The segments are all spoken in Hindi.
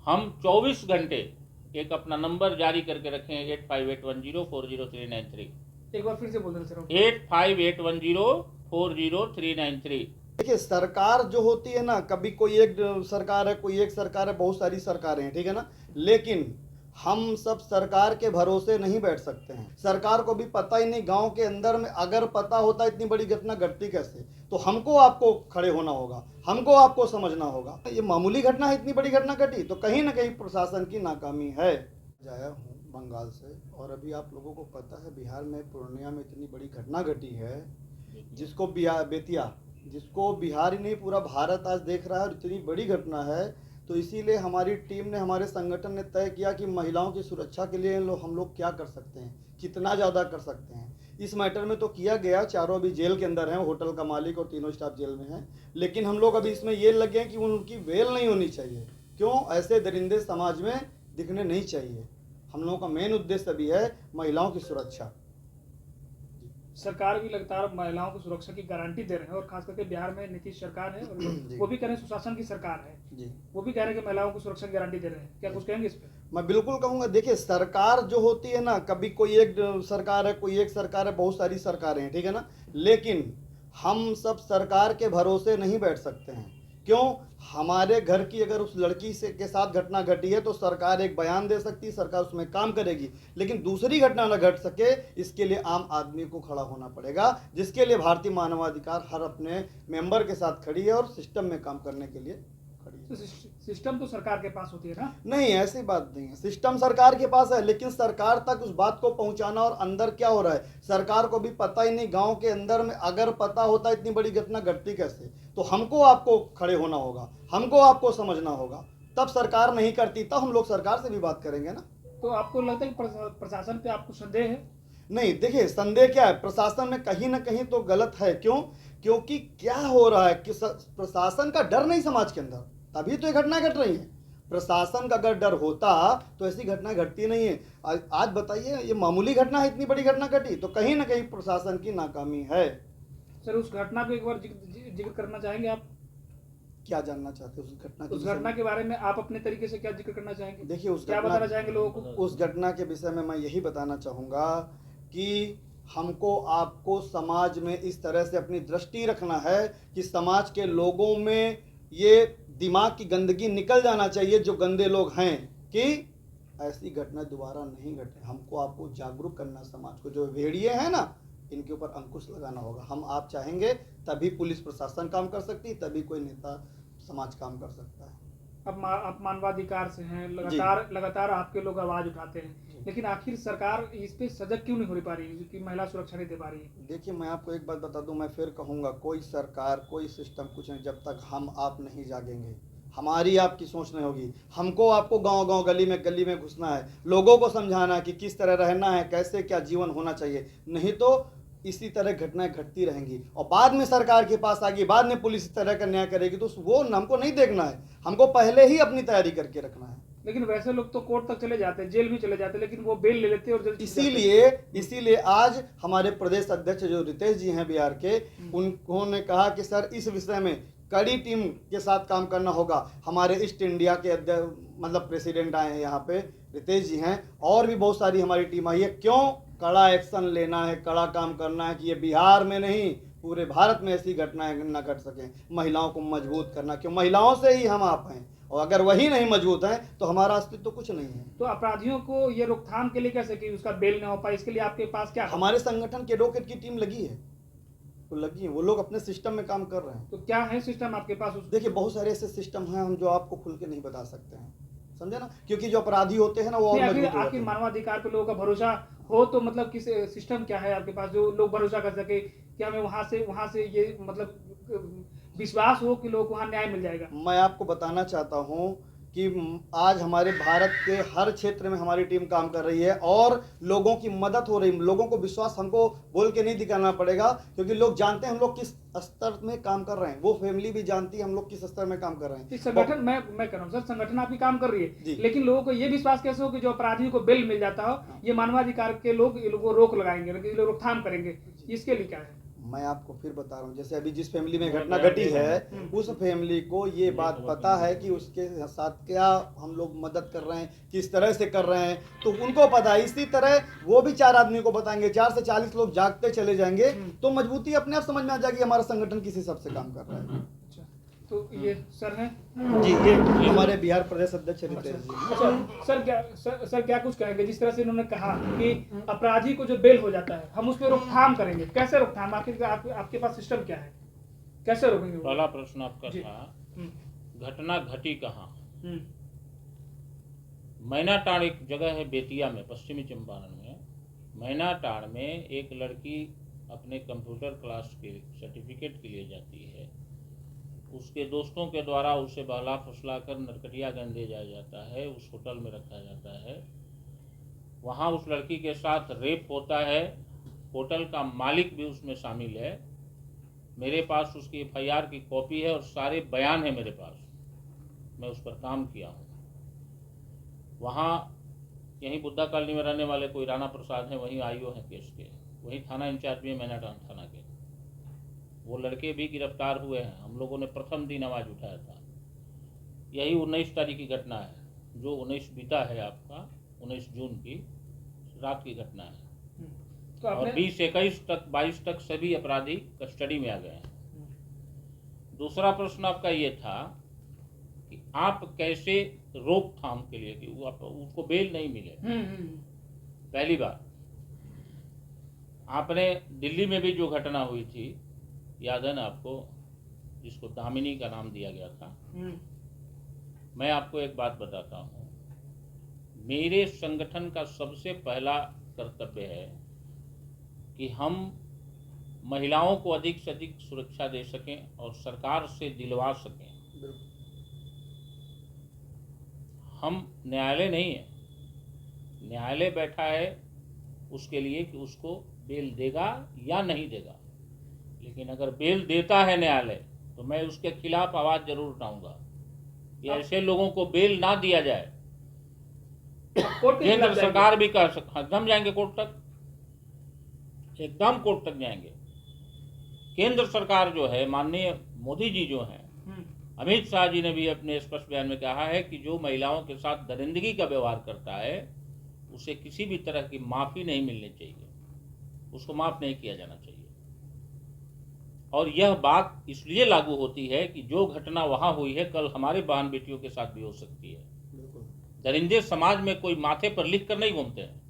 हम 24 घंटे एक अपना नंबर जारी करके रखे हैं 8581040393। एक बार फिर से बोल देना सर। 8581040393। देखिए, सरकार जो होती है ना, कभी कोई एक सरकार है, कोई एक सरकार है, बहुत सारी सरकारें हैं, ठीक है ना। लेकिन हम सब सरकार के भरोसे नहीं बैठ सकते हैं। सरकार को भी पता ही नहीं, गांव के अंदर में अगर पता होता इतनी बड़ी घटना घटती कैसे, तो हमको आपको खड़े होना होगा, हमको आपको समझना होगा। ये मामूली घटना है, इतनी बड़ी घटना घटी तो कहीं ना कहीं प्रशासन की नाकामी है। आया हूँ बंगाल से, और अभी आप लोगों को पता है बिहार में पूर्णिया में इतनी बड़ी घटना घटी है, जिसको बेतिया, जिसको बिहार ही नहीं पूरा भारत आज देख रहा है, और इतनी बड़ी घटना है। तो इसीलिए हमारी टीम ने, हमारे संगठन ने तय किया कि महिलाओं की सुरक्षा के लिए हम लोग क्या कर सकते हैं, कितना ज़्यादा कर सकते हैं। इस मैटर में तो किया गया, चारों अभी जेल के अंदर हैं, होटल का मालिक और तीनों स्टाफ जेल में हैं। लेकिन हम लोग अभी इसमें ये लगे हैं कि उनकी बेल नहीं होनी चाहिए। क्यों? ऐसे दरिंदे समाज में दिखने नहीं चाहिए। हम लोगों का मेन उद्देश्य भी है महिलाओं की सुरक्षा। सरकार भी लगातार महिलाओं को सुरक्षा की गारंटी दे रहे हैं, और खास करके बिहार में नीतीश सरकार है, और वो भी कह रहे हैं सुशासन की सरकार है जी, वो भी कह रहे हैं कि महिलाओं को सुरक्षा की गारंटी दे रहे हैं। क्या कुछ कहेंगे इस पे? मैं बिल्कुल कहूँगा। देखिए, सरकार जो होती है ना, कभी कोई एक सरकार है, कोई एक सरकार है, बहुत सारी सरकारें हैं, ठीक है ना। लेकिन हम सब सरकार के भरोसे नहीं बैठ सकते हैं। क्यों? हमारे घर की अगर उस लड़की से के साथ घटना घटी है तो सरकार एक बयान दे सकती है, सरकार उसमें काम करेगी, लेकिन दूसरी घटना न घट सके इसके लिए आम आदमी को खड़ा होना पड़ेगा, जिसके लिए भारतीय मानवाधिकार हर अपने मेंबर के साथ खड़ी है और सिस्टम में काम करने के लिए खड़ी है। तो सिस्टम तो सरकार के पास होती है ना? नहीं, ऐसी बात नहीं है। सिस्टम सरकार के पास है, लेकिन सरकार तक उस बात को पहुंचाना, और अंदर क्या हो रहा है सरकार को भी पता ही नहीं। गांव के अंदर में अगर पता होता इतनी बड़ी घटना घटती कैसे, तो हमको आपको खड़े होना होगा, हमको आपको समझना होगा। तब सरकार नहीं करती, तब हम लोग सरकार से भी बात करेंगे ना। तो आपको लगता है कि प्रशासन पे आपको संदेह है? नहीं, देखिए, संदेह क्या है, प्रशासन में कहीं ना कहीं तो गलत है। क्यों? क्योंकि क्या हो रहा है कि प्रशासन का डर नहीं समाज के अंदर, तभी तो ये घटना घट रही है। प्रशासन का अगर डर होता तो ऐसी घटना घटती नहीं है। आज बताइए, ये मामूली घटना है, इतनी बड़ी घटना घटी तो कहीं ना कहीं प्रशासन की नाकामी है। सर, उस घटना को एक बार जिक्र करना चाहेंगे आप? क्या जानना चाहते हैं उस घटना के उस घटना के बारे में आप अपने तरीके से क्या जिक्र करना चाहेंगे? देखिए, उस क्या बताना चाहेंगे लोगों को? उस घटना के विषय में मैं यही बताना चाहूँगा कि हमको आपको समाज में इस तरह से अपनी दृष्टि रखना है कि समाज के लोगों में ये दिमाग की गंदगी निकल जाना चाहिए, जो गंदे लोग हैं, कि ऐसी घटना दोबारा नहीं घटे। हमको आपको जागरूक करना, समाज को, जो भेड़िए हैं ना, इनके ऊपर अंकुश लगाना होगा। हम आप चाहेंगे तभी पुलिस प्रशासन काम कर सकती है, तभी कोई नेता समाज काम कर सकता है। अब आप मानवाधिकार से हैं, लगातार आपके लोग आवाज उठाते हैं, लेकिन आखिर सरकार इस पे सजग क्यों नहीं हो पा रही है कि महिला सुरक्षा नहीं दे पा रही है? देखिए, मैं आपको एक बात बता दूं, मैं फिर कहूंगा, कोई सरकार, कोई सिस्टम कुछ नहीं, जब तक हम आप नहीं जागेंगे, हमारी आपकी सोच नहीं होगी। हमको आपको गांव गांव गली में घुसना है, लोगों को समझाना है कि किस तरह रहना है, कैसे क्या जीवन होना चाहिए। नहीं तो इसी तरह घटनाएं घटती रहेंगी, और बाद में सरकार के पास आएगी, बाद में पुलिस इस तरह का न्याय करेगी, तो वो हमको नहीं देखना है। हमको पहले ही अपनी तैयारी करके रखना है। लेकिन वैसे लोग तो कोर्ट तक चले जाते हैं, जेल भी चले जाते हैं, लेकिन वो बेल ले लेते हैं और जल्द इसीलिए आज हमारे प्रदेश अध्यक्ष जो रितेश जी हैं बिहार के, उन्होंने कहा कि सर, इस विषय में कड़ी टीम के साथ काम करना होगा। हमारे ईस्ट इंडिया के मतलब प्रेसिडेंट आए हैं यहाँ पे, रितेश जी हैं, और भी बहुत सारी हमारी टीम आई है। क्यों? कड़ा एक्शन लेना है, कड़ा काम करना है कि ये बिहार में नहीं, पूरे भारत में ऐसी घटनाएं न घट सकें। महिलाओं को मजबूत करना, क्यों? महिलाओं से ही हम आप हैं, और अगर वही नहीं मजबूत हैं तो हमारा अस्तित्व तो कुछ नहीं है। तो अपराधियों को ये रोकथाम के लिए कैसे कि उसका बेल न हो पाए, इसके लिए आपके पास क्या? हमारे संगठन के एडवोकेट की टीम लगी है, तो लगी है, वो लोग अपने सिस्टम में काम कर रहे हैं। तो क्या है सिस्टम आपके पास? देखिए, बहुत सारे ऐसे सिस्टम हैं हम जो आपको खुल के नहीं बता सकते हैं, समझे ना, क्योंकि जो अपराधी होते हैं ना, वो आखिर मानवाधिकार पे लोगों का भरोसा हो तो मतलब किस सिस्टम क्या है आपके पास जो लोग भरोसा कर सके कि हमें वहां से ये मतलब विश्वास हो कि लोग वहां न्याय मिल जाएगा? मैं आपको बताना चाहता हूं कि आज हमारे भारत के हर क्षेत्र में हमारी टीम काम कर रही है, और लोगों की मदद हो रही है। लोगों को विश्वास हमको बोल के नहीं दिखाना पड़ेगा, क्योंकि लोग जानते हैं हम लोग किस स्तर में काम कर रहे हैं, वो फैमिली भी जानती है हम लोग किस स्तर में काम कर रहे हैं। संगठन मैं कर रहा हूँ सर, संगठन आपकी काम कर रही है, लेकिन लोगों को ये विश्वास कैसे हो कि जो अपराधी को बेल मिल जाता हो, ये मानवाधिकार के लोग रोक लगाएंगे, रोकथाम करेंगे, इसके लिए क्या है? मैं आपको फिर बता रहा हूँ, जैसे अभी जिस फैमिली में घटना घटी है उस फैमिली को ये बात पता है कि उसके साथ क्या हम लोग मदद कर रहे हैं, किस तरह से कर रहे हैं, तो उनको पता है। इसी तरह वो भी 4 आदमी को बताएंगे, 4 से 40 लोग जागते चले जाएंगे, तो मजबूती अपने आप समझ में आ जाएगी हमारा संगठन किस हिसाब से काम कर रहा है। अच्छा, तो ये सर हैं जी, ये हमारे बिहार प्रदेश अध्यक्ष रितेश जी। अच्छा, सर क्या कुछ कहेंगे, जिस तरह से इन्होंने कहा कि अपराधी को जो बेल हो जाता है हम उस पर रोकथाम करेंगे, कैसे रोकथाम, आखिर आपके पास सिस्टम क्या है, कैसे रोकेंगे? पहला प्रश्न आपका जी। था घटना घटी कहाँ। हम्म, मैनाटांड़ एक जगह है बेतिया में, पश्चिमी चंपारण में। मैनाटांड़ में एक लड़की अपने कंप्यूटर क्लास के सर्टिफिकेट के लिए जाती है, उसके दोस्तों के द्वारा उसे बहला फुसला कर नरकटियागंज ले जाया जाता है, उस होटल में रखा जाता है। वहाँ उस लड़की के साथ रेप होता है, होटल का मालिक भी उसमें शामिल है। मेरे पास उसकी FIR की कॉपी है और सारे बयान है मेरे पास, मैं उस पर काम किया हूँ। वहाँ यहीं बुद्धा कॉलोनी में रहने वाले कोई राणा प्रसाद हैं, वहीं IO हैं केस के, वहीं थाना इंचार्ज भी है मैनाटांड़ थाना के। वो लड़के भी गिरफ्तार हुए हैं, हम लोगों ने प्रथम दिन आवाज़ उठाया था। यही 19 तारीख की घटना है, जो 19 बीता है आपका, 19 जून की रात की घटना है। तो और आपने 20, 21 तक, 22 तक सभी अपराधी कस्टडी में आ गए हैं। दूसरा प्रश्न आपका ये था कि आप कैसे रोकथाम के लिए कि उसको बेल नहीं मिले। पहली बात, आपने दिल्ली में भी जो घटना हुई थी, याद है ना आपको, जिसको दामिनी का नाम दिया गया था। मैं आपको एक बात बताता हूँ, मेरे संगठन का सबसे पहला कर्तव्य है कि हम महिलाओं को अधिक से अधिक सुरक्षा दे सकें और सरकार से दिलवा सकें। हम न्यायालय नहीं है, न्यायालय बैठा है उसके लिए कि उसको बेल देगा या नहीं देगा, लेकिन अगर बेल देता है न्यायालय तो मैं उसके खिलाफ आवाज़ जरूर उठाऊंगा कि ऐसे लोगों को बेल ना दिया जाए। केंद्र सरकार भी कर सकता, एकदम जाएंगे कोर्ट तक, एकदम कोर्ट तक जाएंगे। केंद्र सरकार जो है, माननीय मोदी जी जो हैं, अमित शाह जी ने भी अपने स्पष्ट बयान में कहा है कि जो महिलाओं के साथ दरिंदगी का व्यवहार करता है उसे किसी भी तरह की माफ़ी नहीं मिलनी चाहिए, उसको माफ़ नहीं किया जाना चाहिए। और यह बात इसलिए लागू होती है कि जो घटना वहाँ हुई है कल हमारे बहन बेटियों के साथ भी हो सकती है। दरिंदे समाज में कोई माथे पर लिख कर नहीं घूमते हैं,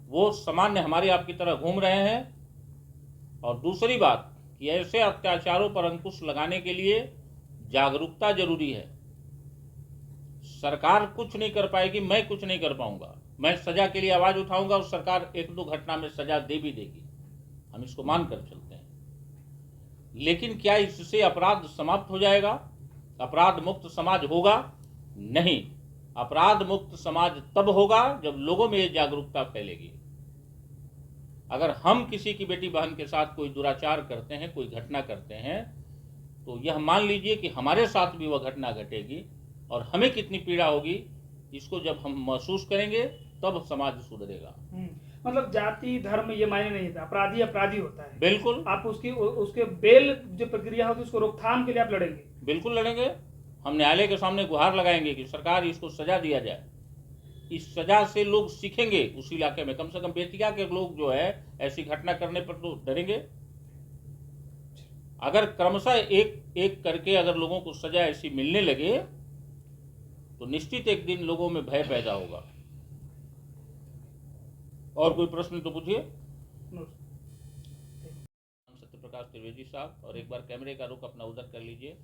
वो सामान्य हमारे आपकी तरह घूम रहे हैं। और दूसरी बात कि ऐसे अत्याचारों पर अंकुश लगाने के लिए जागरूकता जरूरी है। सरकार कुछ नहीं कर पाएगी, मैं कुछ नहीं कर पाऊंगा, मैं सजा के लिए आवाज उठाऊंगा और सरकार 1-2 घटना में सजा दे भी देगी, हम इसको मान कर चलते हैं। लेकिन क्या इससे अपराध समाप्त हो जाएगा, अपराध मुक्त समाज होगा? नहीं, अपराध मुक्त समाज तब होगा जब लोगों में ये जागरूकता फैलेगी। अगर हम किसी की बेटी बहन के साथ कोई दुराचार करते हैं, कोई घटना करते हैं, तो यह मान लीजिए कि हमारे साथ भी वह घटना घटेगी और हमें कितनी पीड़ा होगी, इसको जब हम महसूस करेंगे तब समाज सुधरेगा। मतलब जाति धर्म ये मायने नहीं था, अपराधी अपराधी होता है। बिल्कुल, आप उसके बेल जो प्रक्रिया होती है उसको रोकथाम के लिए आप लड़ेंगे? बिल्कुल लड़ेंगे। हम न्यायालय के सामने गुहार लगाएंगे कि सरकार इसको सजा दिया जाए। इस सजा से लोग सीखेंगे उस इलाके में, कम से कम बेतिया के लोग जो है ऐसी घटना करने पर तो डरेंगे। अगर क्रमशः एक एक करके अगर लोगों को सजा ऐसी मिलने लगे तो निश्चित एक दिन लोगों में भय पैदा होगा। और कोई प्रश्न तो पूछिए। सत्यप्रकाश त्रिवेदी साहब, और एक बार कैमरे का रुख अपना उधर कर लीजिए।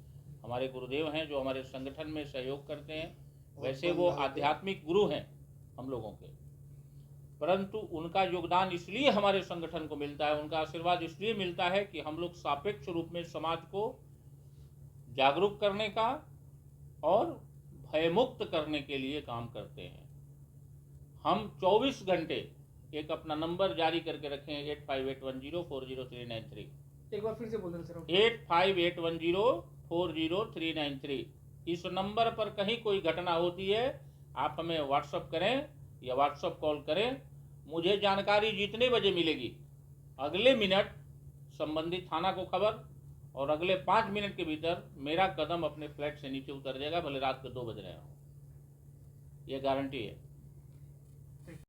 हमारे गुरुदेव हैं जो हमारे संगठन में सहयोग करते हैं, वैसे वो आध्यात्मिक गुरु हैं हम लोगों के, परंतु उनका योगदान इसलिए हमारे संगठन को मिलता है, उनका आशीर्वाद इसलिए मिलता है कि हम लोग सापेक्ष रूप में समाज को जागरूक करने का और भयमुक्त करने के लिए काम करते हैं। हम 24 घंटे एक अपना नंबर जारी करके रखे हैं 8581040393। एक बार फिर से बोल दें सर। 8581040393। इस नंबर पर कहीं कोई घटना होती है आप हमें व्हाट्सअप करें या व्हाट्सअप कॉल करें। मुझे जानकारी जितने बजे मिलेगी, अगले मिनट संबंधित थाना को खबर, और अगले 5 मिनट के भीतर मेरा कदम अपने फ्लैट से नीचे उतर जाएगा, भले रात के 2 बज रहे हो। ये गारंटी है।